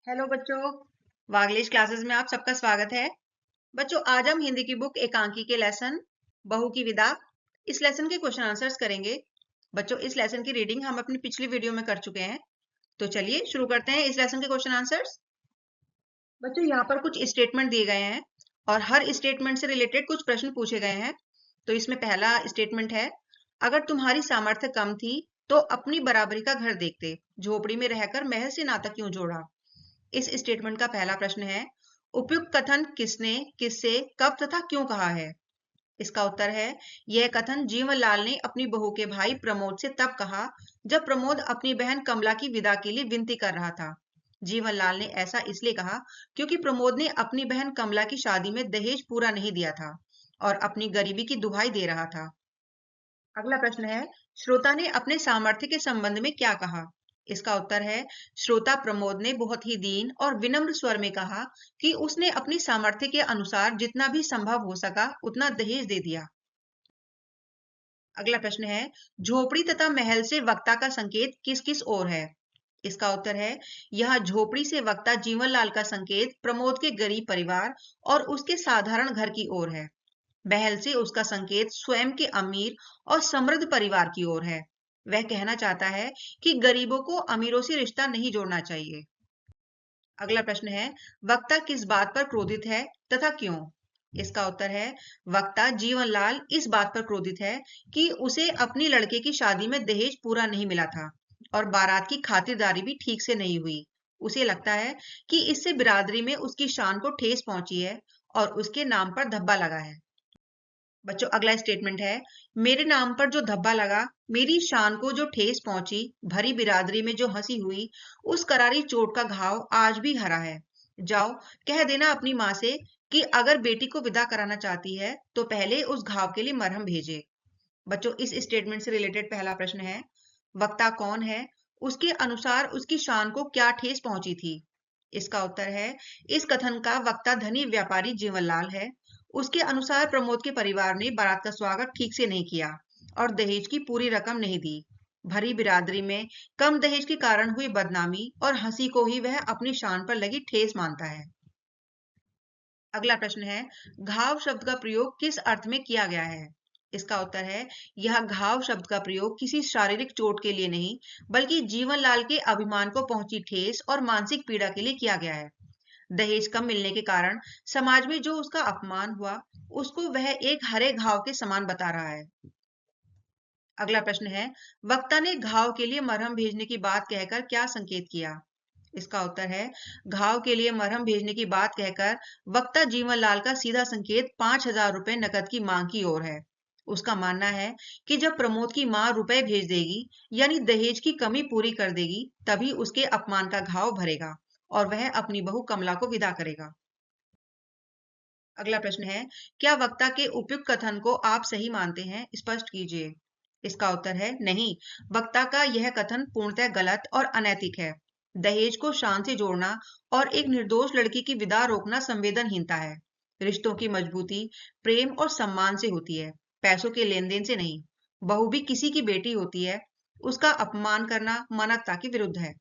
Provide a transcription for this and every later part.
Hello बच्चों, वागलिश classes में आप सबका स्वागत है। बच्चों, आज हम हिंदी की बुक एकांकी के लेसन बहू की विदा इस लेसन के क्वेश्चन आंसर्स करेंगे। बच्चों, इस लेसन की रीडिंग हम अपनी पिछली वीडियो में कर चुके हैं, तो चलिए शुरू करते हैं इस लेसन के क्वेश्चन आंसर्स। बच्चों, यहाँ पर कुछ स्टेटमेंट दिए गए हैं और हर स्टेटमेंट से रिलेटेड कुछ प्रश्न पूछे गए हैं। तो इसमें पहला स्टेटमेंट है, अगर तुम्हारी सामर्थ्य कम थी तो अपनी बराबरी का घर देखते, झोपड़ी में रहकर महल से नाता क्यों जोड़ा। इस स्टेटमेंट का पहला प्रश्न है, उपयुक्त कथन किसने, किससे, कब तथा क्यों कहा है। इसका उत्तर है, यह कथन जीवनलाल ने अपनी बहू के भाई प्रमोद से तब कहा जब प्रमोद अपनी बहन कमला की विदा के लिए विनती कर रहा था। जीवनलाल ने ऐसा इसलिए कहा क्योंकि प्रमोद ने अपनी बहन कमला की शादी में दहेज पूरा नहीं दिया था और अपनी गरीबी की दुहाई दे रहा था। अगला प्रश्न है, श्रोता ने अपने सामर्थ्य के संबंध में क्या कहा। इसका उत्तर है, श्रोता प्रमोद ने बहुत ही दीन और विनम्र स्वर में कहा कि उसने अपनी सामर्थ्य के अनुसार जितना भी संभव हो सका उतना दहेज दे दिया। अगला प्रश्न है, झोपड़ी तथा महल से वक्ता का संकेत किस किस ओर है। इसका उत्तर है, यह झोपड़ी से वक्ता जीवनलाल का संकेत प्रमोद के गरीब परिवार और उसके साधारण घर की ओर है। महल से उसका संकेत स्वयं के अमीर और समृद्ध परिवार की ओर है। वह कहना चाहता है कि गरीबों को अमीरों से रिश्ता नहीं जोड़ना चाहिए। अगला प्रश्न है, वक्ता किस बात पर क्रोधित है तथा क्यों। इसका उत्तर है, वक्ता जीवनलाल इस बात पर क्रोधित है कि उसे अपनी लड़के की शादी में दहेज पूरा नहीं मिला था और बारात की खातिरदारी भी ठीक से नहीं हुई। उसे लगता है कि इससे बिरादरी में उसकी शान को ठेस पहुंची है और उसके नाम पर धब्बा लगा है। बच्चों, अगला स्टेटमेंट है, मेरे नाम पर जो धब्बा लगा, मेरी शान को जो ठेस पहुंची, भरी बिरादरी में जो हंसी हुई, उस करारी चोट का घाव आज भी हरा है। जाओ कह देना अपनी माँ से कि अगर बेटी को विदा कराना चाहती है तो पहले उस घाव के लिए मरहम भेजे। बच्चों, इस स्टेटमेंट से रिलेटेड पहला प्रश्न है, वक्ता कौन है, उसके अनुसार उसकी शान को क्या ठेस पहुंची थी। इसका उत्तर है, इस कथन का वक्ता धनी व्यापारी जीवनलाल है। उसके अनुसार प्रमोद के परिवार ने बारात का स्वागत ठीक से नहीं किया और दहेज की पूरी रकम नहीं दी। भरी बिरादरी में कम दहेज के कारण हुई बदनामी और हंसी को ही वह अपनी शान पर लगी ठेस मानता है। अगला प्रश्न है, घाव शब्द का प्रयोग किस अर्थ में किया गया है। इसका उत्तर है, यह घाव शब्द का प्रयोग किसी शारीरिक चोट के लिए नहीं बल्कि जीवनलाल के अभिमान को पहुंची ठेस और मानसिक पीड़ा के लिए किया गया है। दहेज कम मिलने के कारण समाज में जो उसका अपमान हुआ, उसको वह एक हरे घाव के समान बता रहा है। अगला प्रश्न है, वक्ता ने घाव के लिए मरहम भेजने की बात कहकर क्या संकेत किया। इसका उत्तर है, घाव के लिए मरहम भेजने की बात कहकर वक्ता जीवनलाल का सीधा संकेत 5,000 रुपए नकद की मांग की ओर है। उसका मानना है कि जब प्रमोद की मां रुपए भेज देगी, यानी दहेज की कमी पूरी कर देगी, तभी उसके अपमान का घाव भरेगा और वह अपनी बहू कमला को विदा करेगा। अगला प्रश्न है, क्या वक्ता के उपयुक्त कथन को आप सही मानते हैं, स्पष्ट कीजिए। इसका उत्तर है, नहीं। वक्ता का यह कथन पूर्णतः गलत और अनैतिक है। दहेज को शान से जोड़ना और एक निर्दोष लड़की की विदा रोकना संवेदनहीनता है। रिश्तों की मजबूती प्रेम और सम्मान से होती है, पैसों के लेन देन से नहीं। बहू भी किसी की बेटी होती है, उसका अपमान करना मानवता के विरुद्ध है।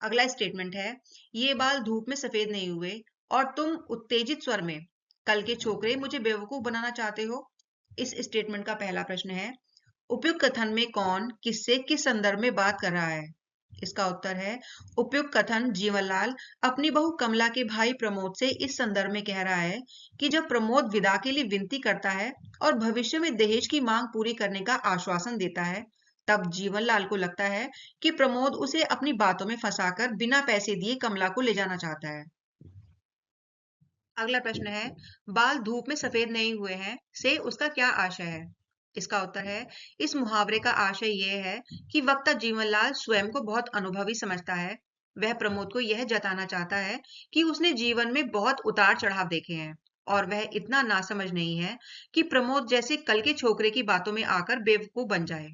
अगला स्टेटमेंट है, ये बाल धूप में सफेद नहीं हुए और तुम उत्तेजित स्वर में, कल के छोकरे मुझे बेवकूफ बनाना चाहते हो। इस स्टेटमेंट का पहला प्रश्न है, उपयुक्त कथन में कौन किससे किस संदर्भ में बात कर रहा है। इसका उत्तर है, उपयुक्त कथन जीवनलाल अपनी बहू कमला के भाई प्रमोद से इस संदर्भ में कह रहा है कि जब प्रमोद विदा के लिए विनती करता है और भविष्य में दहेज की मांग पूरी करने का आश्वासन देता है, तब जीवनलाल को लगता है कि प्रमोद उसे अपनी बातों में फंसाकर बिना पैसे दिए कमला को ले जाना चाहता है। अगला प्रश्न है, बाल धूप में सफेद नहीं हुए हैं से उसका क्या आशय है। इसका उत्तर है, इस मुहावरे का आशय यह है कि वक्ता जीवनलाल स्वयं को बहुत अनुभवी समझता है। वह प्रमोद को यह जताना चाहता है कि उसने जीवन में बहुत उतार चढ़ाव देखे हैं और वह इतना नासमझ नहीं है कि प्रमोद जैसे कल के छोकरे की बातों में आकर बेवकूफ बन जाए।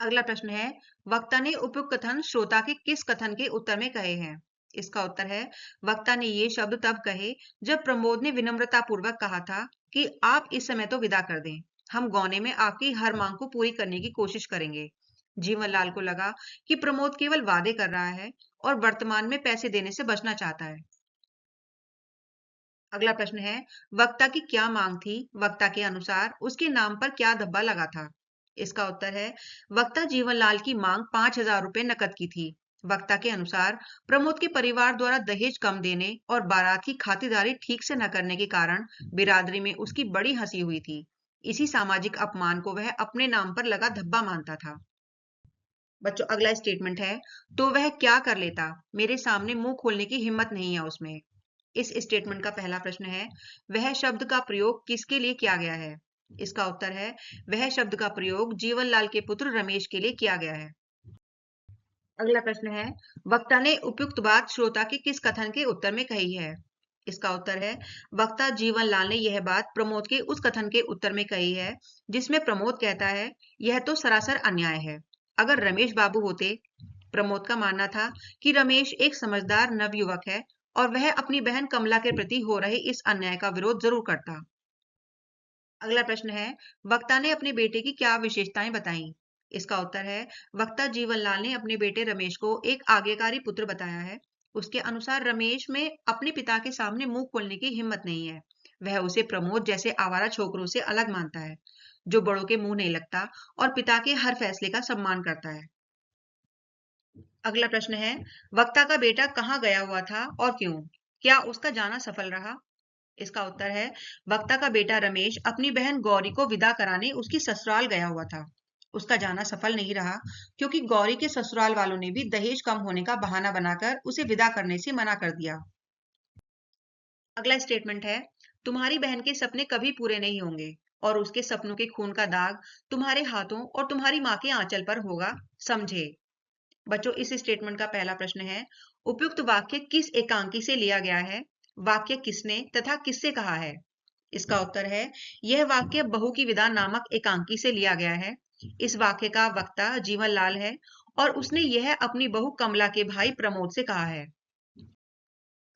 अगला प्रश्न है, वक्ता ने उपयुक्त कथन श्रोता के किस कथन के उत्तर में कहे हैं। इसका उत्तर है, वक्ता ने ये शब्द तब कहे जब प्रमोद ने विनम्रता पूर्वक कहा था कि आप इस समय तो विदा कर दें, हम गौने में आपकी हर मांग को पूरी करने की कोशिश करेंगे। जीवनलाल को लगा कि प्रमोद केवल वादे कर रहा है और वर्तमान में पैसे देने से बचना चाहता है। अगला प्रश्न है, वक्ता की क्या मांग थी? वक्ता के अनुसार उसके नाम पर क्या धब्बा लगा था? इसका उत्तर है, वक्ता जीवनलाल की मांग 5,000 रुपए नकद की थी। वक्ता के अनुसार प्रमोद के परिवार द्वारा दहेज कम देने और बारात की खातिरदारी ठीक से न करने के कारण बिरादरी में उसकी बड़ी हंसी हुई थी। इसी सामाजिक अपमान को वह अपने नाम पर लगा धब्बा मानता था। बच्चों, अगला स्टेटमेंट है, तो वह क्या कर लेता? मेरे सामने मुंह खोलने की हिम्मत नहीं है उसमें। इस स्टेटमेंट का पहला प्रश्न है, वह शब्द का प्रयोग किसके लिए किया गया है? इसका उत्तर है, वह शब्द का प्रयोग जीवनलाल के पुत्र रमेश के लिए किया गया है। अगला प्रश्न है, वक्ता ने उपयुक्त बात श्रोता के किस कथन के उत्तर में कही है? इसका उत्तर है, वक्ता जीवनलाल ने यह बात प्रमोद के उस कथन के उत्तर में कही है जिसमें प्रमोद कहता है, यह तो सरासर अन्याय है। अगर रमेश बाबू होते, प्रमोद का मानना था कि रमेश एक समझदार नवयुवक है और वह अपनी बहन कमला के प्रति हो रहे इस अन्याय का विरोध जरूर करता। अगला प्रश्न है, वक्ता ने अपने बेटे की क्या विशेषताएं बताई? इसका उत्तर है, वक्ता जीवनलाल ने अपने बेटे रमेश को एक आज्ञाकारी पुत्र बताया है। उसके अनुसार रमेश में अपने पिता के सामने मुंह खोलने की हिम्मत नहीं है। वह उसे प्रमोद जैसे आवारा छोकरों से अलग मानता है, जो बड़ों के मुंह नहीं लगता और पिता के हर फैसले का सम्मान करता है। अगला प्रश्न है, वक्ता का बेटा कहाँ गया हुआ था और क्यों? क्या उसका जाना सफल रहा? इसका उत्तर है, वक्ता का बेटा रमेश अपनी बहन गौरी को विदा कराने उसकी ससुराल गया हुआ था। उसका जाना सफल नहीं रहा क्योंकि गौरी के ससुराल वालों ने भी दहेज कम होने का बहाना बनाकर उसे विदा करने से मना कर दिया। अगला स्टेटमेंट है, तुम्हारी बहन के सपने कभी पूरे नहीं होंगे और उसके सपनों के खून का दाग तुम्हारे हाथों और तुम्हारी माँ के आंचल पर होगा, समझे? बच्चों, इस स्टेटमेंट का पहला प्रश्न है, उपयुक्त वाक्य किस एकांकी से लिया गया है? वाक्य किसने तथा किससे कहा है? इसका उत्तर है, यह वाक्य बहू की विदा नामक एकांकी से लिया गया है। इस वाक्य का वक्ता जीवनलाल है और उसने यह अपनी बहू कमला के भाई प्रमोद से कहा है।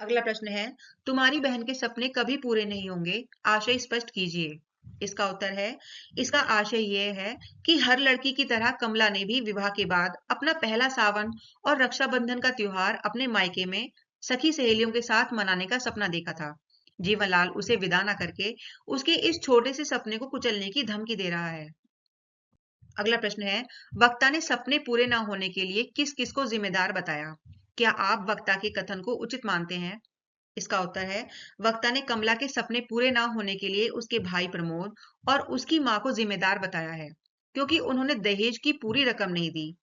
अगला प्रश्न है, तुम्हारी बहन के सपने कभी पूरे नहीं होंगे, आशय स्पष्ट कीजिए। इसका उत्तर है, इसका आशय यह है कि हर लड़की की तरह कमला ने भी विवाह के बाद अपना पहला सावन और रक्षाबंधन का त्योहार अपने मायके में सखी सहेलियों के साथ मनाने का सपना देखा था। जीवनलाल उसे विदा न करके उसके इस छोटे से सपने को कुचलने की धमकी दे रहा है। अगला प्रश्न है, वक्ता ने सपने पूरे ना होने के लिए किस किस को जिम्मेदार बताया? क्या आप वक्ता के कथन को उचित मानते हैं? इसका उत्तर है, वक्ता ने कमला के सपने पूरे ना होने के लिए उसके भाई प्रमोद और उसकी मां को जिम्मेदार बताया है, क्योंकि उन्होंने दहेज की पूरी रकम नहीं दी।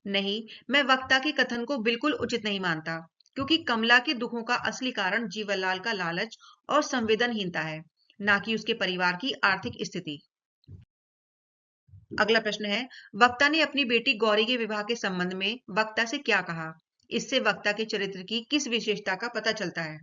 नहीं, मैं वक्ता के कथन को बिल्कुल उचित नहीं मानता, क्योंकि कमला के दुखों का असली कारण जीवनलाल का लालच और संवेदनहीनता है, ना कि उसके परिवार की आर्थिक स्थिति। अगला प्रश्न है, वक्ता ने अपनी बेटी गौरी के विवाह के संबंध में वक्ता से क्या कहा? इससे वक्ता के चरित्र की किस विशेषता का पता चलता है?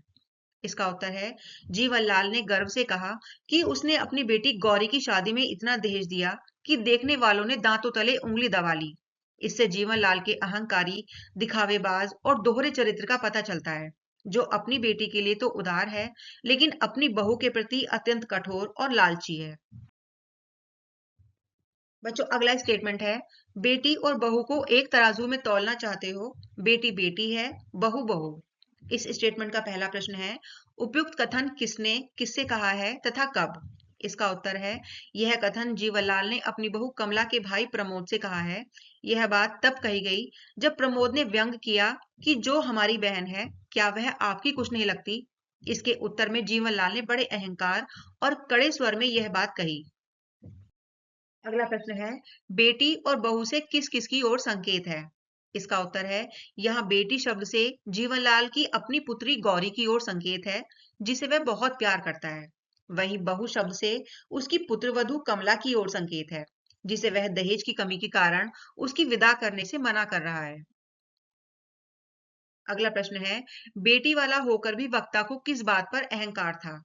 इसका उत्तर है, जीवनलाल ने गर्व से कहा कि उसने अपनी बेटी गौरी की शादी में इतना दहेज दिया कि देखने वालों ने दांतों तले उंगली दबा ली। इससे जीवनलाल के अहंकारी, दिखावेबाज और दोहरे चरित्र का पता चलता है, जो अपनी बेटी के लिए तो उदार है, लेकिन अपनी बहू के प्रति अत्यंत कठोर और लालची है। बच्चों, अगला स्टेटमेंट है, बेटी और बहू को एक तराजू में तौलना चाहते हो, बेटी बेटी है, बहू बहू। इस स्टेटमेंट का पहला प्रश्न है, उपयुक्त कथन किसने किससे कहा है तथा कब? इसका उत्तर है, यह कथन जीवनलाल ने अपनी बहू कमला के भाई प्रमोद से कहा है। यह बात तब कही गई जब प्रमोद ने व्यंग किया कि जो हमारी बहन है, क्या वह आपकी कुछ नहीं लगती? इसके उत्तर में जीवनलाल ने बड़े अहंकार और कड़े स्वर में यह बात कही। अगला प्रश्न है, बेटी और बहू से किस किस की ओर संकेत है? इसका उत्तर है, यहाँ बेटी शब्द से जीवनलाल की अपनी पुत्री गौरी की ओर संकेत है, जिसे वह बहुत प्यार करता है। वहीं बहू शब्द से उसकी पुत्रवधू कमला की ओर संकेत है, जिसे वह दहेज की कमी के कारण उसकी विदा करने से मना कर रहा है। अगला प्रश्न है, बेटी वाला होकर भी वक्ता को किस बात पर अहंकार था?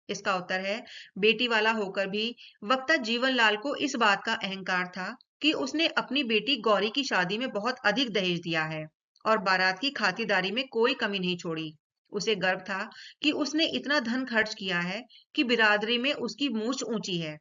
इसका उत्तर है, बेटी वाला होकर भी वक्ता जीवनलाल को इस बात का अहंकार था कि उसने अपनी बेटी गौरी की शादी में बहुत अधिक दहेज दिया है और बारात की खातिरदारी में कोई कमी नहीं छोड़ी। उसे गर्व था कि उसने इतना धन खर्च किया है कि बिरादरी में उसकी मूंछ ऊंची है।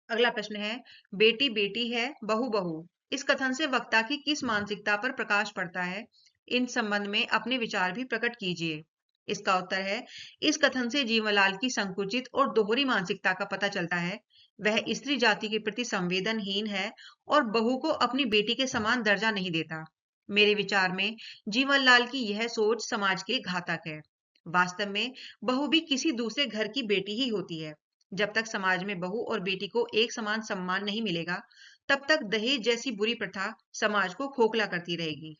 अगला प्रश्न है, बेटी बेटी है, बहू बहू। इस कथन से वक्ता की किस मानसिकता पर प्रकाश पड़ता है? इन संबंध में अपने विचार भी प्रकट कीजिए। इसका उत्तर है, इस कथन से जीवनलाल की संकुचित और दोहरी मानसिकता का पता चलता है। वह स्त्री जाति के प्रति संवेदनहीन है और बहू को अपनी बेटी के समान दर्जा नहीं देता। मेरे विचार में जीवनलाल की यह सोच समाज के लिए घातक है। वास्तव में बहू भी किसी दूसरे घर की बेटी ही होती है। जब तक समाज में बहू और बेटी को एक समान सम्मान नहीं मिलेगा, तब तक दहेज जैसी बुरी प्रथा समाज को खोखला करती रहेगी।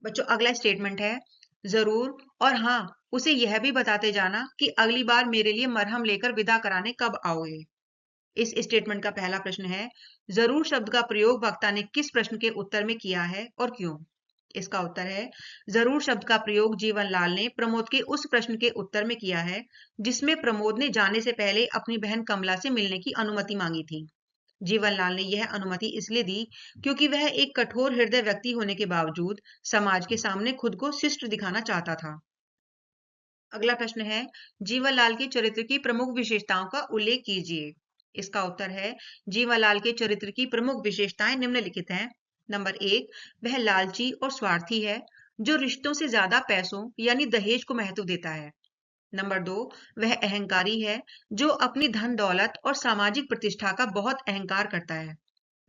बच्चों, अगला स्टेटमेंट है, जरूर और हाँ, उसे यह भी बताते जाना कि अगली बार मेरे लिए मरहम लेकर विदा कराने कब आओगे। इस स्टेटमेंट का पहला प्रश्न है, जरूर शब्द का प्रयोग वक्ता ने किस प्रश्न के उत्तर में किया है और क्यों? इसका उत्तर है, जरूर शब्द का प्रयोग जीवनलाल ने प्रमोद के उस प्रश्न के उत्तर में किया है जिसमें प्रमोद ने जाने से पहले अपनी बहन कमला से मिलने की अनुमति मांगी थी। जीवनलाल ने यह अनुमति इसलिए दी क्योंकि वह एक कठोर हृदय व्यक्ति होने के बावजूद समाज के सामने खुद को शिष्ट दिखाना चाहता था। अगला प्रश्न है, जीवनलाल के चरित्र की प्रमुख विशेषताओं का उल्लेख कीजिए। इसका उत्तर है, जीवनलाल के चरित्र की प्रमुख विशेषताएं निम्नलिखित हैं। नंबर 1, वह लालची और स्वार्थी है, जो रिश्तों से ज्यादा पैसों यानी दहेज को महत्व देता है। नंबर 2, वह अहंकारी है, जो अपनी धन दौलत और सामाजिक प्रतिष्ठा का बहुत अहंकार करता है।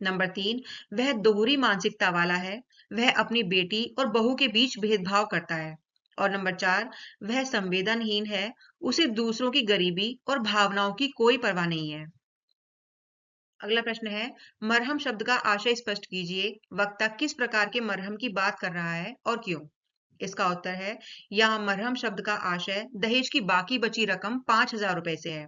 नंबर 3, वह दोहरी मानसिकता वाला है, वह अपनी बेटी और बहू के बीच भेदभाव करता है। और नंबर 4, वह संवेदनहीन है, उसे दूसरों की गरीबी और भावनाओं की कोई परवाह नहीं है। अगला प्रश्न है, मरहम शब्द का आशय स्पष्ट कीजिए। वक्ता किस प्रकार के मरहम की बात कर रहा है और क्यों? इसका उत्तर है, यहाँ मरहम शब्द का आशय दहेज की बाकी बची रकम 5,000 रुपए से है।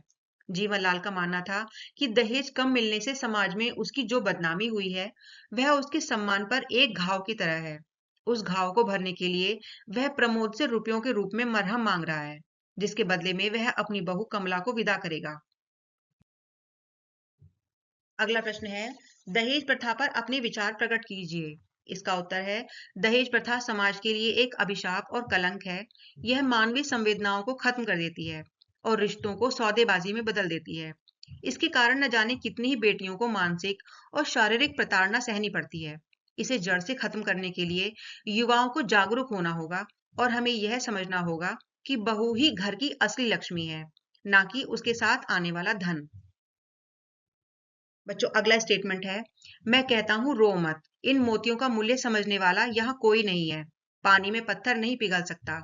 जीवनलाल का मानना था कि दहेज कम मिलने से समाज में उसकी जो बदनामी हुई है, वह उसके सम्मान पर एक घाव की तरह है। उस घाव को भरने के लिए वह प्रमोद से रुपयों के रूप में मरहम मांग रहा है, जिसके बदले में वह अपनी बहू कमला को विदा करेगा। अगला प्रश्न है, दहेज प्रथा पर अपने विचार प्रकट कीजिए। इसका उत्तर है, दहेज प्रथा समाज के लिए एक अभिशाप और कलंक है। यह मानवीय संवेदनाओं को खत्म कर देती है और रिश्तों को सौदेबाजी में बदल देती है। इसके कारण न जाने कितनी ही बेटियों को मानसिक और शारीरिक प्रताड़ना सहनी पड़ती है। इसे जड़ से खत्म करने के लिए युवाओं को जागरूक होना होगा और हमें यह समझना होगा कि बहू ही घर की असली लक्ष्मी है, ना कि उसके साथ आने वाला धन। बच्चों, अगला स्टेटमेंट है, मैं कहता हूं रो मत, इन मोतियों का मूल्य समझने वाला यहाँ कोई नहीं है, पानी में पत्थर नहीं पिघल सकता।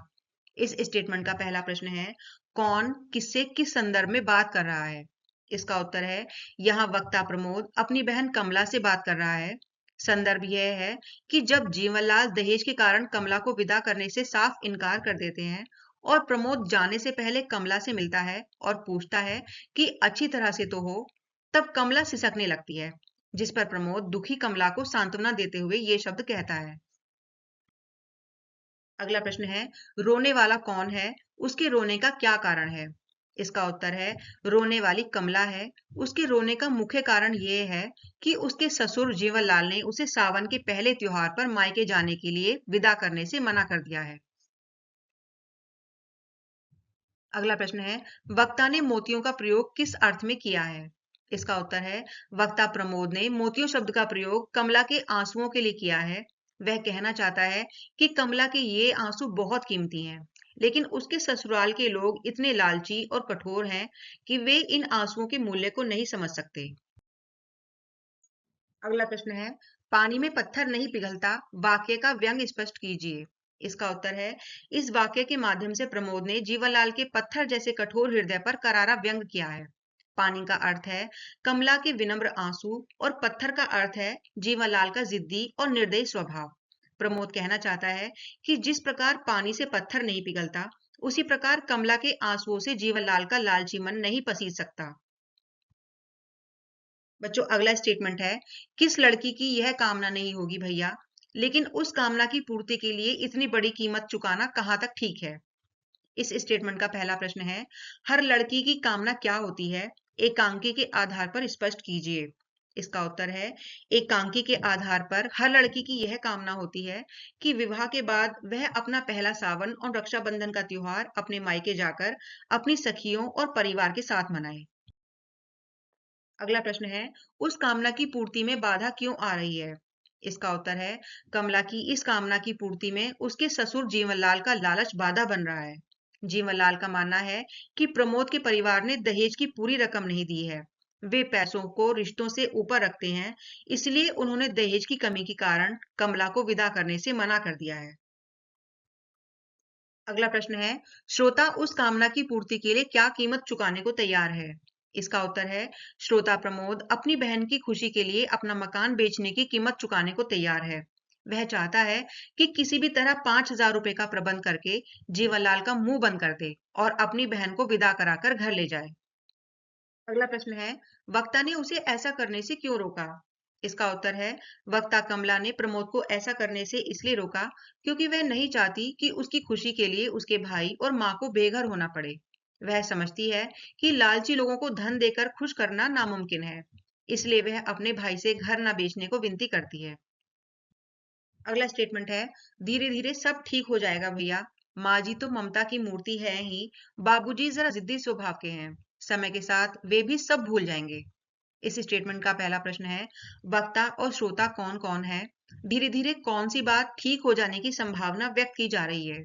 इस स्टेटमेंट का पहला प्रश्न है, कौन किससे किस संदर्भ में बात कर रहा है? इसका उत्तर है, यहाँ वक्ता प्रमोद अपनी बहन कमला से बात कर रहा है। संदर्भ यह है कि जब जीवनलाल दहेज के कारण कमला को विदा करने से साफ इनकार कर देते हैं और प्रमोद जाने से पहले कमला से मिलता है और पूछता है कि अच्छी तरह से तो हो, तब कमला सिसकने लगती है, जिस पर प्रमोद दुखी कमला को सांत्वना देते हुए ये शब्द कहता है। अगला प्रश्न है, रोने वाला कौन है, उसके रोने का क्या कारण है? इसका उत्तर है, रोने वाली कमला है। उसके रोने का मुख्य कारण ये है कि उसके ससुर जीवनलाल ने उसे सावन के पहले त्योहार पर मायके जाने के लिए विदा करने से मना कर दिया है। अगला प्रश्न है, वक्ता ने मोतियों का प्रयोग किस अर्थ में किया है? इसका उत्तर है, वक्ता प्रमोद ने मोतियों शब्द का प्रयोग कमला के आंसुओं के लिए किया है। वह कहना चाहता है कि कमला के ये आंसू बहुत कीमती हैं, लेकिन उसके ससुराल के लोग इतने लालची और कठोर हैं कि वे इन आंसुओं के मूल्य को नहीं समझ सकते। अगला प्रश्न है, पानी में पत्थर नहीं पिघलता, वाक्य का व्यंग स्पष्ट कीजिए। इसका उत्तर है, इस वाक्य के माध्यम से प्रमोद ने जीवनलाल के पत्थर जैसे कठोर हृदय पर करारा व्यंग किया है। पानी का अर्थ है कमला के विनम्र आंसू और पत्थर का अर्थ है जीवनलाल का जिद्दी और निर्दयी स्वभाव। प्रमोद कहना चाहता है कि जिस प्रकार पानी से पत्थर नहीं पिघलता, उसी प्रकार कमला के आंसुओं से जीवनलाल का लालची मन नहीं पसीज सकता। बच्चों, अगला स्टेटमेंट है, किस लड़की की यह कामना नहीं होगी भैया, लेकिन उस कामना की पूर्ति के लिए इतनी बड़ी कीमत चुकाना कहाँ तक ठीक है? इस स्टेटमेंट का पहला प्रश्न है, हर लड़की की कामना क्या होती है, एकांकी के आधार पर स्पष्ट कीजिए। इसका उत्तर है, एकांकी के आधार पर हर लड़की की यह कामना होती है कि विवाह के बाद वह अपना पहला सावन और रक्षाबंधन का त्योहार अपने मायके जाकर अपनी सखियों और परिवार के साथ मनाए। अगला प्रश्न है, उस कामना की पूर्ति में बाधा क्यों आ रही है? इसका उत्तर है कमला की इस कामना की पूर्ति में उसके ससुर जीवनलाल का लालच बाधा बन रहा है। जीवनलाल का मानना है कि प्रमोद के परिवार ने दहेज की पूरी रकम नहीं दी है। वे पैसों को रिश्तों से ऊपर रखते हैं, इसलिए उन्होंने दहेज की कमी के कारण कमला को विदा करने से मना कर दिया है। अगला प्रश्न है, श्रोता उस कामना की पूर्ति के लिए क्या कीमत चुकाने को तैयार है? इसका उत्तर है, श्रोता प्रमोद अपनी बहन की खुशी के लिए अपना मकान बेचने की कीमत चुकाने को तैयार है। वह चाहता है कि किसी भी तरह 5,000 रुपए का प्रबंध करके जीवनलाल का मुंह बंद कर दे और अपनी बहन को विदा कराकर घर ले जाए। अगला प्रश्न है, वक्ता ने उसे ऐसा करने से क्यों रोका? इसका उत्तर है, वक्ता कमला ने प्रमोद को ऐसा करने से इसलिए रोका क्योंकि वह नहीं चाहती कि उसकी खुशी के लिए उसके भाई और माँ को बेघर होना पड़े। वह समझती है कि लालची लोगों को धन देकर खुश करना नामुमकिन है, इसलिए वह अपने भाई से घर न बेचने को विनती करती है। अगला स्टेटमेंट है, धीरे धीरे सब ठीक हो जाएगा भैया। माँ जी तो ममता की मूर्ति है ही, बाबूजी जरा जिद्दी स्वभाव के हैं। समय के साथ वे भी सब भूल जाएंगे। इस स्टेटमेंट का पहला प्रश्न है, वक्ता और श्रोता कौन कौन है? धीरे धीरे कौन सी बात ठीक हो जाने की संभावना व्यक्त की जा रही है?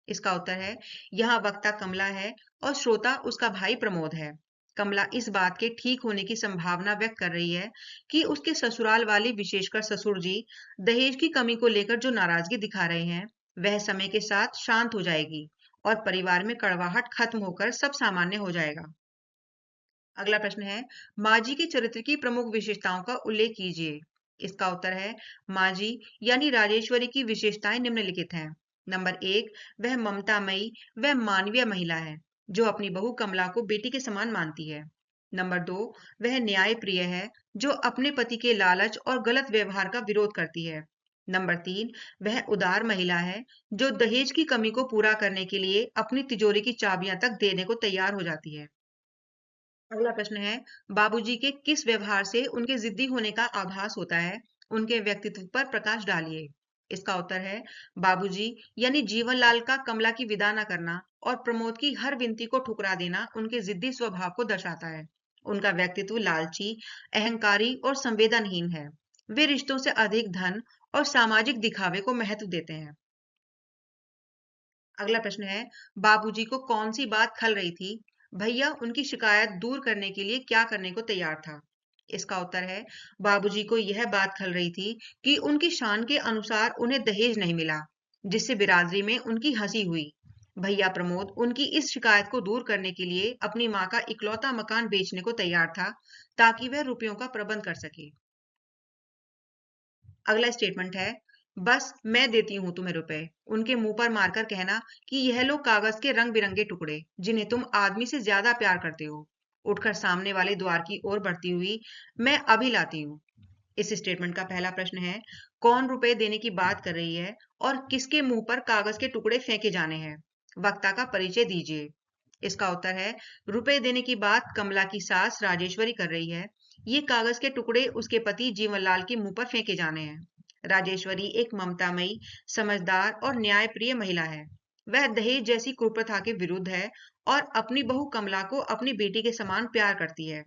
इसका उत्तर है, यहाँ वक्ता कमला है और श्रोता उसका भाई प्रमोद है। कमला इस बात के ठीक होने की संभावना व्यक्त कर रही है कि उसके ससुराल वाले, विशेषकर ससुर जी, दहेज की कमी को लेकर जो नाराजगी दिखा रहे हैं वह समय के साथ शांत हो जाएगी और परिवार में कड़वाहट खत्म होकर सब सामान्य हो जाएगा। अगला प्रश्न है, माजी के चरित्र की प्रमुख विशेषताओं का उल्लेख कीजिए। इसका उत्तर है, माजी यानी राजेश्वरी की विशेषताएं निम्नलिखित हैं। नंबर 1, वह ममतामयी व मानवीय महिला है जो अपनी बहू कमला को बेटी के समान मानती है। नंबर 2, वह न्याय प्रिय है जो अपने पति के लालच और गलत व्यवहार का विरोध करती है। नंबर 3, वह उदार महिला है जो दहेज की कमी को पूरा करने के लिए अपनी तिजोरी की चाबियां तक देने को तैयार हो जाती है। अगला प्रश्न है, बाबूजी के किस व्यवहार से उनके जिद्दी होने का आभास होता है? उनके व्यक्तित्व पर प्रकाश डालिए। इसका उत्तर है, बाबूजी यानी जीवनलाल का कमला की विदा न करना और प्रमोद की हर विनती को ठुकरा देना उनके जिद्दी स्वभाव को दर्शाता है। उनका व्यक्तित्व लालची, अहंकारी और संवेदनहीन है। वे रिश्तों से अधिक धन और सामाजिक दिखावे को महत्व देते हैं। अगला प्रश्न है, बाबूजी को कौन सी बात खल रही थी? भैया उनकी शिकायत दूर करने के लिए क्या करने को तैयार था? इसका उत्तर है, बाबूजी को यह बात खल रही थी कि उनकी शान के अनुसार उन्हें दहेज नहीं मिला, जिससे बिरादरी में उनकी हंसी हुई। भैया प्रमोद उनकी इस शिकायत को दूर करने के लिए अपनी माँ का इकलौता मकान बेचने को तैयार था ताकि वह रुपयों का प्रबंध कर सके। अगला स्टेटमेंट है, बस मैं देती हूँ तुम्हें रुपए, उनके मुंह पर मारकर कहना कि यह लो कागज के रंग बिरंगे टुकड़े जिन्हें तुम आदमी से ज्यादा प्यार करते हो। उठकर सामने वाले द्वार की ओर बढ़ती हुई, मैं अभी लाती हूँ। इस स्टेटमेंट का पहला प्रश्न है, कौन रुपए देने की बात कर रही है और किसके मुंह पर कागज के टुकड़े फेंके जाने हैं? वक्ता का परिचय दीजिए। इसका उत्तर है, रुपए देने की बात कमला की सास राजेश्वरी कर रही है। ये कागज के टुकड़े उसके पति जीवनलाल के मुंह पर फेंके जाने हैं। राजेश्वरी एक ममतामयी, समझदार और न्यायप्रिय महिला है। वह दहेज जैसी कुप्रथा के विरुद्ध है और अपनी बहू कमला को अपनी बेटी के समान प्यार करती है।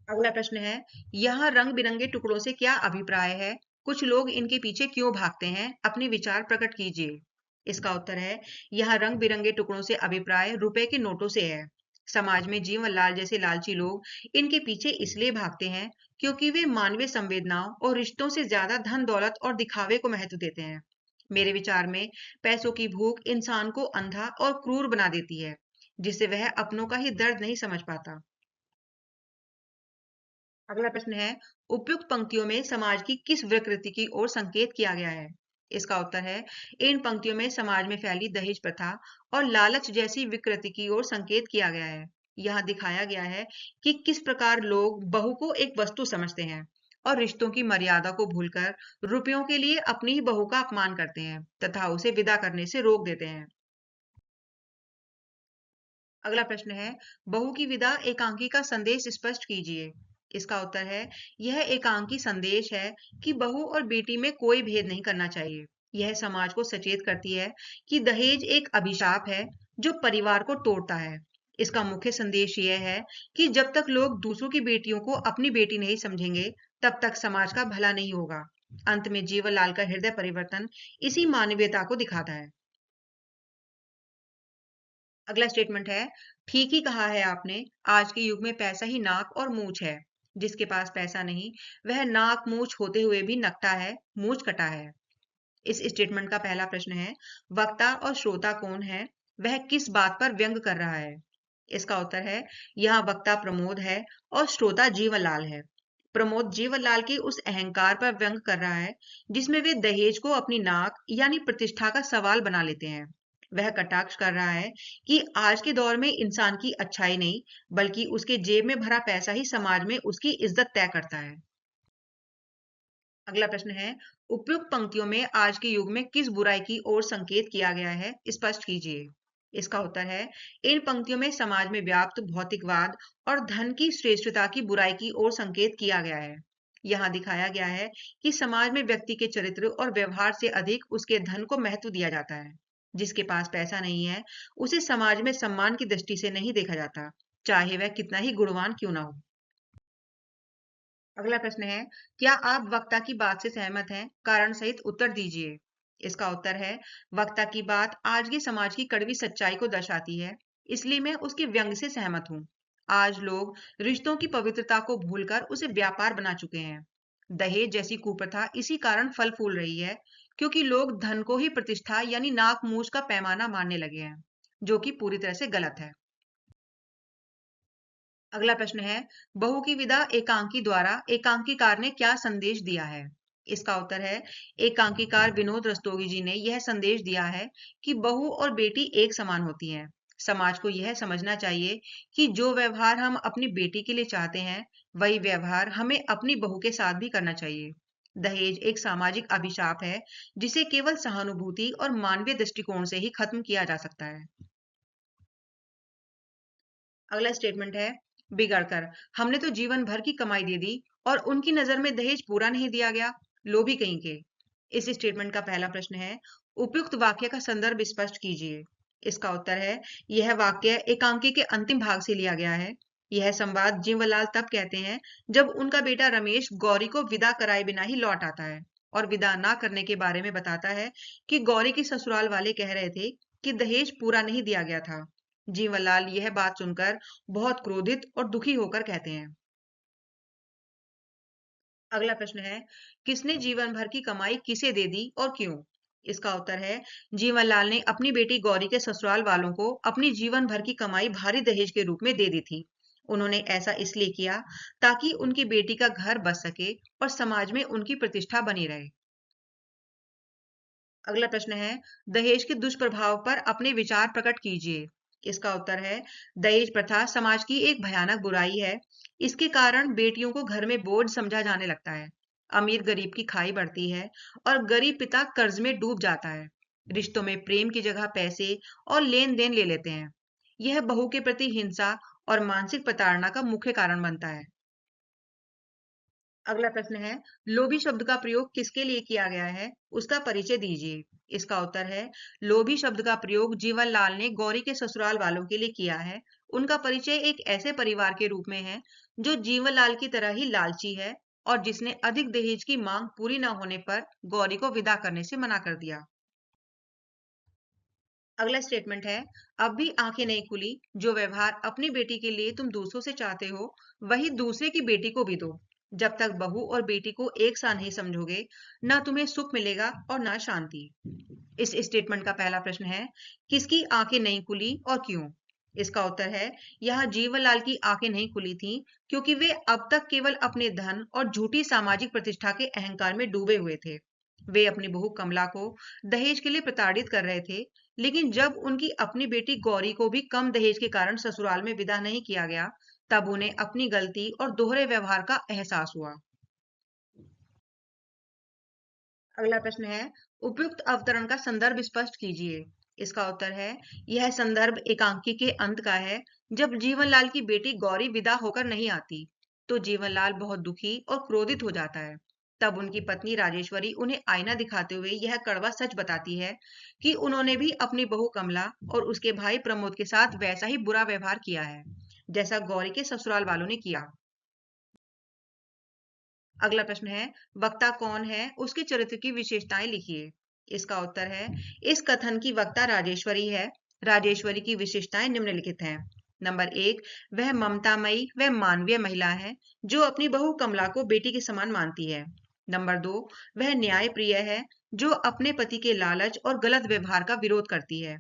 अगला प्रश्न है, यहाँ रंग बिरंगे टुकड़ों से क्या अभिप्राय है? कुछ लोग इनके पीछे क्यों भागते हैं? अपने विचार प्रकट कीजिए। इसका उत्तर है, यहाँ रंग बिरंगे टुकड़ों से अभिप्राय रुपए के नोटों से है। समाज में जीवनलाल जैसे लालची लोग इनके पीछे इसलिए भागते हैं क्योंकि वे मानवीय संवेदनाओं और रिश्तों से ज्यादा धन दौलत और दिखावे को महत्व देते हैं। मेरे विचार में पैसों की भूख इंसान को अंधा और क्रूर बना देती है, जिससे वह अपनों का ही दर्द नहीं समझ पाता। अगला प्रश्न है, उपयुक्त पंक्तियों में समाज की किस विकृति की ओर संकेत किया गया है? इसका उत्तर है, इन पंक्तियों में समाज में फैली दहेज प्रथा और लालच जैसी विकृति की ओर संकेत किया गया है। यहाँ दिखाया गया है कि किस प्रकार लोग बहू को एक वस्तु समझते हैं और रिश्तों की मर्यादा को भूलकर रुपयों के लिए अपनी ही बहू का अपमान करते हैं तथा उसे विदा करने से रोक देते हैं। अगला प्रश्न है, बहू की विदा एकांकी का संदेश स्पष्ट कीजिए। इसका उत्तर है, यह एकांकी संदेश है कि बहू और बेटी में कोई भेद नहीं करना चाहिए। यह समाज को सचेत करती है कि दहेज एक अभिशाप है जो परिवार को तोड़ता है। इसका मुख्य संदेश यह है कि जब तक लोग दूसरों की बेटियों को अपनी बेटी नहीं समझेंगे, तब तक समाज का भला नहीं होगा। अंत में जीवनलाल का हृदय परिवर्तन इसी मानवीयता को दिखाता है। अगला स्टेटमेंट है, ठीक ही कहा है आपने। आज के युग में पैसा ही नाक और मूछ है। जिसके पास पैसा नहीं, वह नाक मूछ होते हुए भी नकटा है, मूछ कटा है। इस स्टेटमेंट का पहला प्रश्न है, वक्ता और श्रोता कौन है, वह किस बात पर व्यंग कर रहा है? इसका उत्तर है, यहाँ वक्ता प्रमोद है और श्रोता जीवनलाल है। प्रमोद जीवनलाल के उस अहंकार पर व्यंग कर रहा है जिसमें वे दहेज को अपनी नाक यानी प्रतिष्ठा का सवाल बना लेते हैं। वह कटाक्ष कर रहा है कि आज के दौर में इंसान की अच्छाई नहीं, बल्कि उसके जेब में भरा पैसा ही समाज में उसकी इज्जत तय करता है। अगला प्रश्न है, उपयुक्त पंक्तियों में आज के युग में किस बुराई की ओर संकेत किया गया है, स्पष्ट कीजिए। इसका उत्तर है, इन पंक्तियों में समाज में व्याप्त भौतिकवाद और धन की श्रेष्ठता की बुराई की ओर संकेत किया गया है। यहाँ दिखाया गया है कि समाज में व्यक्ति के चरित्र और व्यवहार से अधिक उसके धन को महत्व दिया जाता है। जिसके पास पैसा नहीं है, उसे समाज में सम्मान की दृष्टि से नहीं देखा जाता, चाहे वह कितना ही गुणवान क्यों ना हो। अगला प्रश्न है, क्या आप वक्ता की बात से सहमत हैं? कारण सहित उत्तर दीजिए। इसका उत्तर है, वक्ता की बात आज के समाज की कड़वी सच्चाई को दर्शाती है, इसलिए मैं उसके व्यंग से सहमत हूँ। आज लोग रिश्तों की पवित्रता को भूलकर उसे व्यापार बना चुके हैं। दहेज जैसी कुप्रथा इसी कारण फल फूल रही है, क्योंकि लोग धन को ही प्रतिष्ठा यानी नाक मूछ का पैमाना मानने लगे हैं, जो कि पूरी तरह से गलत है। अगला प्रश्न है, बहू की विदा एकांकी द्वारा एकांकीकार ने क्या संदेश दिया है? इसका उत्तर है, एकांकीकार विनोद रस्तोगी जी ने यह संदेश दिया है कि बहू और बेटी एक समान होती हैं। समाज को यह समझना चाहिए कि जो व्यवहार हम अपनी बेटी के लिए चाहते हैं, वही व्यवहार हमें अपनी बहू के साथ भी करना चाहिए। दहेज एक सामाजिक अभिशाप है जिसे केवल सहानुभूति और मानवीय दृष्टिकोण से ही खत्म किया जा सकता है। अगला स्टेटमेंट है, बिगड़कर हमने तो जीवन भर की कमाई दे दी और उनकी नजर में दहेज पूरा नहीं दिया गया, लोभी कहीं के। इस स्टेटमेंट का पहला प्रश्न है, उपयुक्त वाक्य का संदर्भ स्पष्ट कीजिए। इसका उत्तर है, यह वाक्य एकांकी के अंतिम भाग से लिया गया है। यह संवाद जीवनलाल तब कहते हैं जब उनका बेटा रमेश गौरी को विदा कराए बिना ही लौट आता है और विदा ना करने के बारे में बताता है कि गौरी के ससुराल वाले कह रहे थे कि दहेज पूरा नहीं दिया गया था। जीवनलाल यह बात सुनकर बहुत क्रोधित और दुखी होकर कहते हैं। अगला प्रश्न है, किसने जीवन भर की कमाई किसे दे दी और क्यों? इसका उत्तर है, जीवनलाल ने अपनी बेटी गौरी के ससुराल वालों को अपनी जीवन भर की कमाई भारी दहेज के रूप में दे दी थी। उन्होंने ऐसा इसलिए किया ताकि उनकी बेटी का घर बच सके और समाज में उनकी प्रतिष्ठा बनी रहे। अगला प्रश्न है, दहेज के दुष्प्रभाव पर अपने विचार प्रकट कीजिए। इसका उत्तर है, दहेज प्रथा समाज की एक भयानक बुराई है। इसके कारण बेटियों को घर में बोझ समझा जाने लगता है। अमीर गरीब की खाई बढ़ती है और गरीब पिता कर्ज में डूब जाता है। रिश्तों में प्रेम की जगह पैसे और लेन देन ले लेते हैं। यह बहू के प्रति हिंसा और मानसिक प्रताड़ना का मुख्य कारण बनता है। अगला प्रश्न है, लोभी शब्द का प्रयोग किसके लिए किया गया है, उसका परिचय दीजिए। इसका उत्तर है, लोभी शब्द का प्रयोग जीवनलाल ने गौरी के ससुराल वालों के लिए किया है। उनका परिचय एक ऐसे परिवार के रूप में है जो जीवनलाल की तरह ही लालची है और जिसने अधिक दहेज की मांग पूरी न होने पर गौरी को विदा करने से मना कर दिया। अगला स्टेटमेंट है, अब भी आंखें नहीं खुली। जो व्यवहार अपनी बेटी के लिए तुम दूसरों से चाहते हो, वही दूसरे की बेटी को भी दो। जब तक बहू और बेटी को एक सा नहीं समझोगे, ना तुम्हें सुख मिलेगा और ना शांति। इस स्टेटमेंट का पहला प्रश्न है, किसकी आंखें नहीं खुली और क्यों? इसका उत्तर है, यहाँ जीवनलाल की आंखें नहीं खुली थीं क्योंकि वे अब तक केवल अपने धन और झूठी सामाजिक प्रतिष्ठा के अहंकार में डूबे हुए थे। वे अपनी बहू कमला को दहेज के लिए प्रताड़ित कर रहे थे, लेकिन जब उनकी अपनी बेटी गौरी को भी कम दहेज के कारण ससुराल में विदा नहीं किया गया, तब उन्हें अपनी गलती और दोहरे व्यवहार का एहसास हुआ। अगला प्रश्न है, उपयुक्त अवतरण का संदर्भ स्पष्ट कीजिए। इसका उत्तर है, यह संदर्भ एकांकी के अंत का है। जब जीवनलाल की बेटी गौरी विदा होकर नहीं आती, तो जीवनलाल बहुत दुखी और क्रोधित हो जाता है। तब उनकी पत्नी राजेश्वरी उन्हें आईना दिखाते हुए यह कड़वा सच बताती है कि उन्होंने भी अपनी बहू कमला और उसके भाई प्रमोद के साथ वैसा ही बुरा व्यवहार किया है जैसा गौरी के ससुराल वालों ने किया। अगला प्रश्न है, वक्ता कौन है, उसके चरित्र की विशेषताएं लिखिए। इसका उत्तर है, इस कथन की वक्ता राजेश्वरी है। राजेश्वरी की विशेषताएं निम्नलिखित हैं। नंबर एक, वह ममतामयी व मानवीय महिला है जो अपनी बहू कमला को बेटी के समान मानती है। नंबर दो, वह न्याय प्रिय है जो अपने पति के लालच और गलत व्यवहार का विरोध करती है।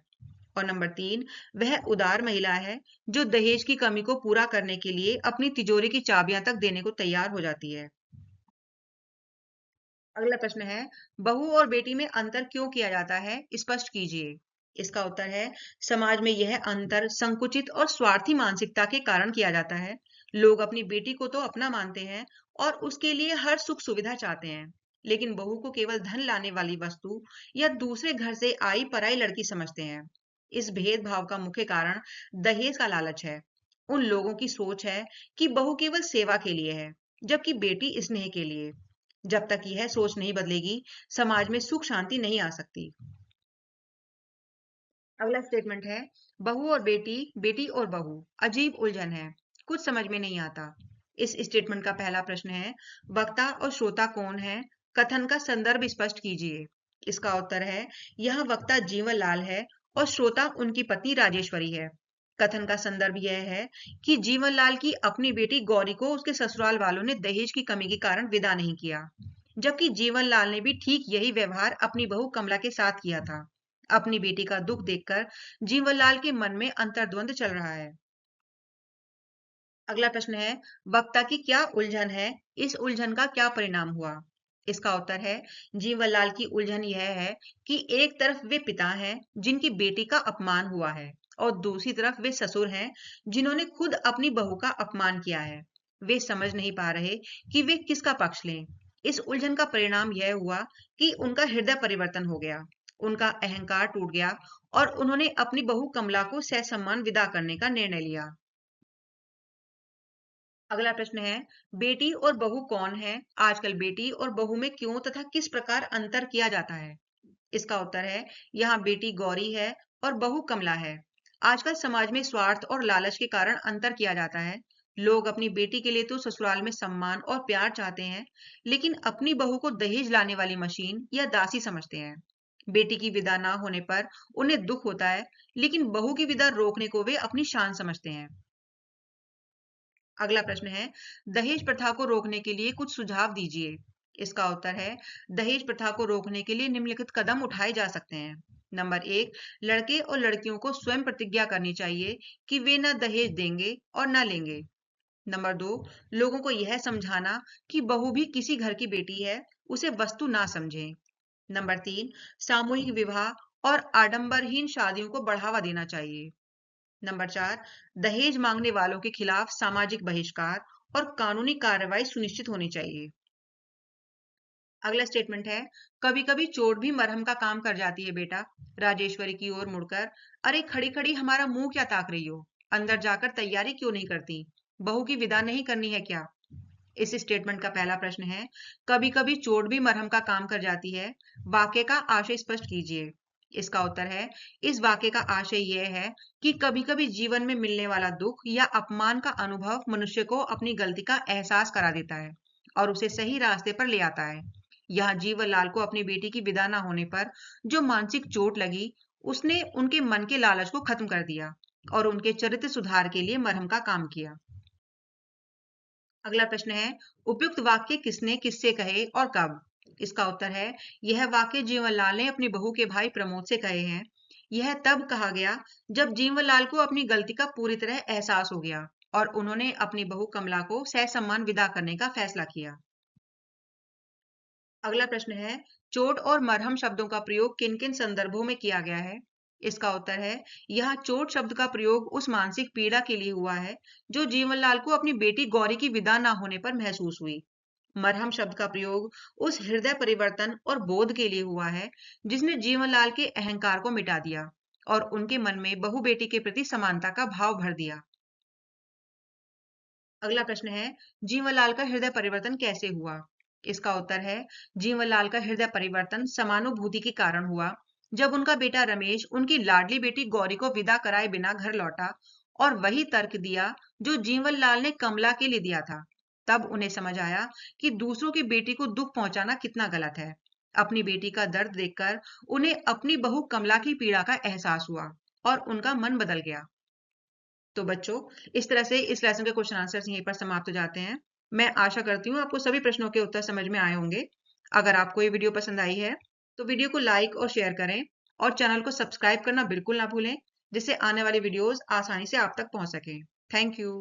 और नंबर तीन, वह उदार महिला है जो दहेज की कमी को पूरा करने के लिए अपनी तिजोरी की चाबियां तक देने को तैयार हो जाती है। अगला प्रश्न है, बहू और बेटी में अंतर क्यों किया जाता है, स्पष्ट कीजिए। इसका उत्तर है, समाज में यह अंतर संकुचित और स्वार्थी मानसिकता के कारण किया जाता है। लोग अपनी बेटी को तो अपना मानते हैं और उसके लिए हर सुख सुविधा चाहते हैं, लेकिन बहू को केवल धन लाने वाली वस्तु या दूसरे घर से आई पराई लड़की समझते हैं। इस भेदभाव का मुख्य कारण दहेज का लालच है। उन लोगों की सोच है कि बहू केवल सेवा के लिए है, जबकि बेटी स्नेह के लिए। जब तक यह सोच नहीं बदलेगी, समाज में सुख शांति नहीं आ सकती। अगला स्टेटमेंट है, बहू और बेटी, बेटी और बहू, अजीब उलझन है, कुछ समझ में नहीं आता। इस स्टेटमेंट का पहला प्रश्न है, वक्ता और श्रोता कौन है, कथन का संदर्भ स्पष्ट कीजिए। इसका उत्तर है, यह वक्ता जीवन लाल है और श्रोता उनकी पत्नी राजेश्वरी है। कथन का संदर्भ यह है कि जीवनलाल की अपनी बेटी गौरी को उसके ससुराल वालों ने दहेज की कमी के कारण विदा नहीं किया, जबकि जीवनलाल ने भी ठीक यही व्यवहार अपनी बहू कमला के साथ किया था। अपनी बेटी का दुख देखकर जीवनलाल के मन में अंतर्द्वंद चल रहा है। अगला प्रश्न है, वक्ता की क्या उलझन है, इस उलझन का क्या परिणाम हुआ। इसका उत्तर है, जीवनलाल की उलझन यह है कि एक तरफ वे पिता हैं जिनकी बेटी का अपमान हुआ है और दूसरी तरफ वे ससुर हैं जिन्होंने खुद अपनी बहू का अपमान किया है। वे समझ नहीं पा रहे कि वे किसका पक्ष लें। इस उलझन का परिणाम यह हुआ कि उनका हृदय परिवर्तन हो गया, उनका अहंकार टूट गया और उन्होंने अपनी बहू कमला को ससम्मान विदा करने का निर्णय लिया। अगला प्रश्न है, बेटी और बहू कौन है, आजकल बेटी और बहू में क्यों तथा किस प्रकार अंतर किया जाता है। इसका उत्तर है, यहाँ बेटी गौरी है और बहू कमला है। आजकल समाज में स्वार्थ और लालच के कारण अंतर किया जाता है। लोग अपनी बेटी के लिए तो ससुराल में सम्मान और प्यार चाहते हैं, लेकिन अपनी बहू को दहेज लाने वाली मशीन या दासी समझते हैं। बेटी की विदा ना होने पर उन्हें दुख होता है, लेकिन बहू की विदा रोकने को वे अपनी शान समझते हैं। अगला प्रश्न है, दहेज प्रथा को रोकने के लिए कुछ सुझाव दीजिए। इसका उत्तर है, दहेज प्रथा को रोकने के लिए निम्नलिखित कदम उठाए जा सकते हैं। नंबर एक, लड़के और लड़कियों को स्वयं प्रतिज्ञा करनी चाहिए कि वे न दहेज देंगे और न लेंगे। नंबर दो, लोगों को यह समझाना कि बहू भी किसी घर की बेटी है, उसे वस्तु ना समझें। नंबर तीन, सामूहिक विवाह और आडंबरहीन शादियों को बढ़ावा देना चाहिए। नंबर चार, दहेज मांगने वालों के खिलाफ सामाजिक बहिष्कार और कानूनी कार्रवाई सुनिश्चित होनी चाहिए। अगला स्टेटमेंट है, कभी कभी चोट भी मरहम का काम कर जाती है बेटा। राजेश्वरी की ओर मुड़कर, अरे खड़ी खड़ी हमारा मुंह क्या ताक रही हो, अंदर जाकर तैयारी क्यों नहीं करती, बहू की विदा नहीं करनी है क्या। इस स्टेटमेंट का पहला प्रश्न है, कभी कभी चोट भी मरहम का काम कर जाती है, वाक्य का आशय स्पष्ट कीजिए। इसका उत्तर है, इस वाक्य का आशय यह है कि कभी कभी जीवन में मिलने वाला दुख या अपमान का अनुभव मनुष्य को अपनी गलती का एहसास करा देता है और उसे सही रास्ते पर ले आता है। यहाँ जीवनलाल को अपनी बेटी की विदा न होने पर जो मानसिक चोट लगी, उसने उनके मन के लालच को खत्म कर दिया और उनके चरित्र सुधार के लिए मरहम का काम किया। अगला प्रश्न है, उपयुक्त वाक्य किसने किससे कहे और कब। इसका उत्तर है, यह वाक्य जीवनलाल ने अपनी बहू के भाई प्रमोद से कहे हैं। यह तब कहा गया जब जीवनलाल को अपनी गलती का पूरी तरह एहसास हो गया और उन्होंने अपनी बहू कमला को ससम्मान विदा करने का फैसला किया। अगला प्रश्न है, चोट और मरहम शब्दों का प्रयोग किन किन संदर्भों में किया गया है। इसका उत्तर है, यह चोट शब्द का प्रयोग उस मानसिक पीड़ा के लिए हुआ है जो जीवनलाल को अपनी बेटी गौरी की विदा ना होने पर महसूस हुई। मरहम शब्द का प्रयोग उस हृदय परिवर्तन और बोध के लिए हुआ है जिसने जीवनलाल के अहंकार को मिटा दिया और उनके मन में बहु बेटी के प्रति समानता का भाव भर दिया। अगला प्रश्न है, जीवनलाल का हृदय परिवर्तन कैसे हुआ। इसका उत्तर है, जीवनलाल का हृदय परिवर्तन समानुभूति के कारण हुआ जब उनका बेटा रमेश उनकी लाडली बेटी गौरी को विदा कराए बिना घर लौटा और वही तर्क दिया जो जीवनलाल ने कमला के लिए दिया था। तब उन्हें समझ आया कि दूसरों की बेटी को दुख पहुंचाना कितना गलत है। अपनी बेटी का दर्द देखकर उन्हें अपनी बहू कमला की पीड़ा का एहसास हुआ और उनका मन बदल गया। तो बच्चों, इस तरह से इस लेसन के क्वेश्चन आंसर्स यहीं पर समाप्त हो जाते हैं। मैं आशा करती हूँ आपको सभी प्रश्नों के उत्तर समझ में आए होंगे। अगर आपको ये वीडियो पसंद आई है तो वीडियो को लाइक और शेयर करें और चैनल को सब्सक्राइब करना बिल्कुल ना भूलें, जिससे आने वाली वीडियोस आसानी से आप तक पहुंच सकें। Thank you.